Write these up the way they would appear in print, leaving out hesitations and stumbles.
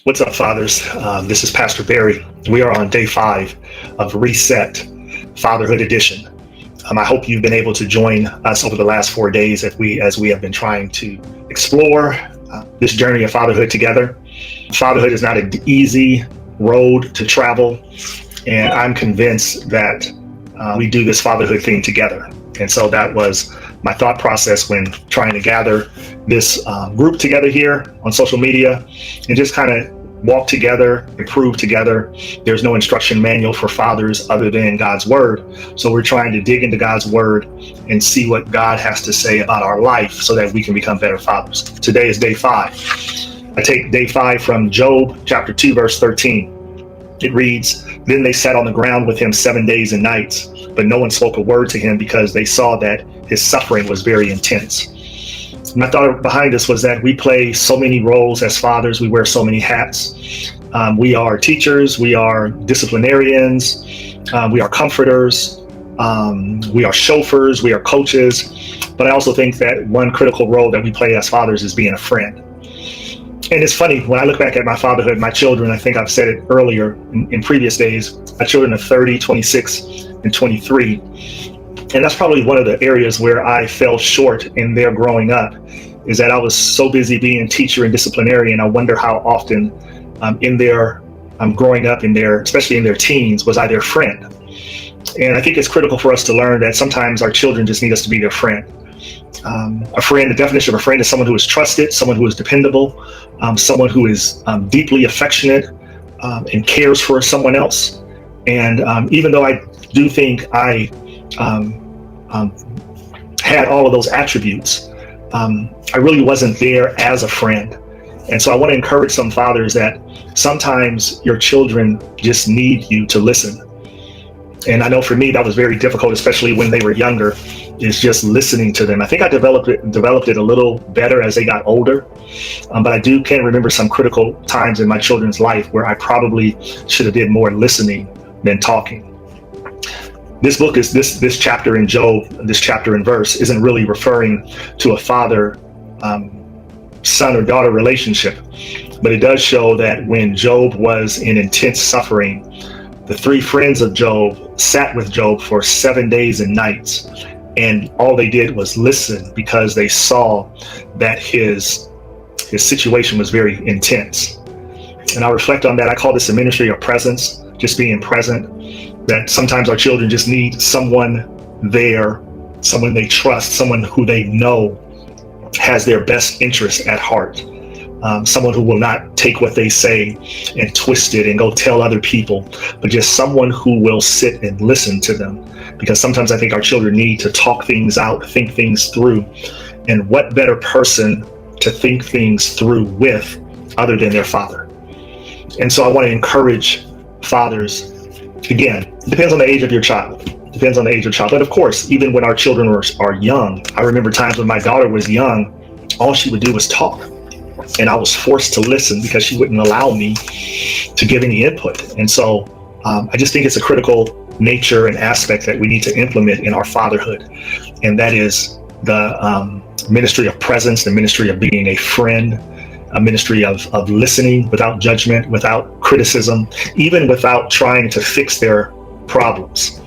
What's up, fathers? This is Pastor Barry. We are on day 5 of Reset, Fatherhood Edition. I hope you've been able to join us over the last 4 days as we have been trying to explore this journey of fatherhood together. Fatherhood is not an easy road to travel, and I'm convinced that we do this fatherhood thing together. And so that was my thought process when trying to gather this group together here on social media and just kind of walk together, improve together. There's no instruction manual for fathers other than God's word. So we're trying to dig into God's word and see what God has to say about our life so that we can become better fathers. Today is day 5. I take day 5 from Job chapter 2, verse 13. It reads, "Then they sat on the ground with him 7 days and nights, but no one spoke a word to him because they saw that his suffering was very intense." My thought behind this was that we play so many roles as fathers. We wear so many hats. We are teachers. We are disciplinarians. We are comforters. We are chauffeurs. We are coaches. But I also think that one critical role that we play as fathers is being a friend. And it's funny, when I look back at my fatherhood, my children, I think I've said it earlier in previous days, my children are 30, 26, and 23. And that's probably one of the areas where I fell short in their growing up, is that I was so busy being a teacher and disciplinarian. I wonder how often in their growing up, especially in their teens, was I their friend? And I think it's critical for us to learn that sometimes our children just need us to be their friend. A friend, the definition of a friend is someone who is trusted, someone who is dependable, someone who is deeply affectionate and cares for someone else. And even though I do think I had all of those attributes, I really wasn't there as a friend. And so I want to encourage some fathers that sometimes your children just need you to listen. And I know for me that was very difficult, especially when they were younger, is just listening to them. I think I developed it a little better as they got older, but I can remember some critical times in my children's life where I probably should have did more listening than talking. This book is this chapter in Job, this chapter and verse isn't really referring to a father son or daughter relationship, but it does show that when Job was in intense suffering, the 3 friends of Job sat with Job for 7 days and nights, and all they did was listen because they saw that his situation was very intense. And I reflect on that. I call this a ministry of presence, just being present, that sometimes our children just need someone there, someone they trust, someone who they know has their best interest at heart. Someone who will not take what they say and twist it and go tell other people, but just someone who will sit and listen to them. Because sometimes I think our children need to talk things out, think things through. And what better person to think things through with other than their father? And so I want to encourage fathers. Again, it depends on the age of your child. Depends on the age of child. But of course, even when our children are young, I remember times when my daughter was young, all she would do was talk. And I was forced to listen because she wouldn't allow me to give any input. And so I just think it's a critical nature and aspect that we need to implement in our fatherhood. And that is the ministry of presence, the ministry of being a friend, a ministry of listening without judgment, without criticism, even without trying to fix their problems.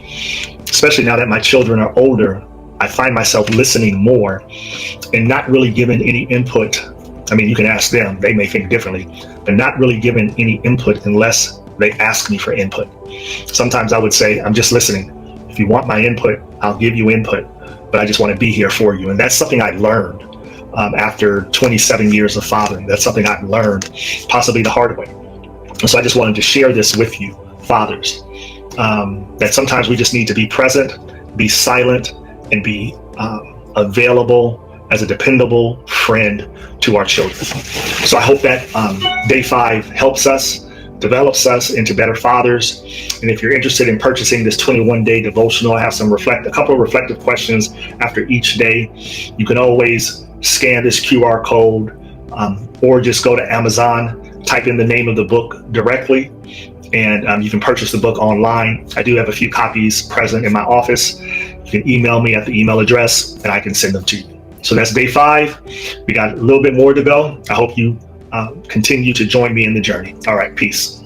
Especially now that my children are older, I find myself listening more and not really giving any input. I mean, you can ask them, they may think differently, but not really giving any input unless they ask me for input. Sometimes I would say, I'm just listening. If you want my input, I'll give you input, but I just want to be here for you. And that's something I learned after 27 years of fathering. That's something I've learned, possibly the hard way. And so I just wanted to share this with you, fathers, that sometimes we just need to be present, be silent, and be available as a dependable friend to our children. So I hope that day 5 helps us, develops us into better fathers. And if you're interested in purchasing this 21-day devotional, I have a couple of reflective questions after each day. You can always scan this QR code or just go to Amazon, type in the name of the book directly, and you can purchase the book online. I do have a few copies present in my office. You can email me at the email address and I can send them to you. So that's day 5. We got a little bit more to go. I hope you continue to join me in the journey. All right, peace.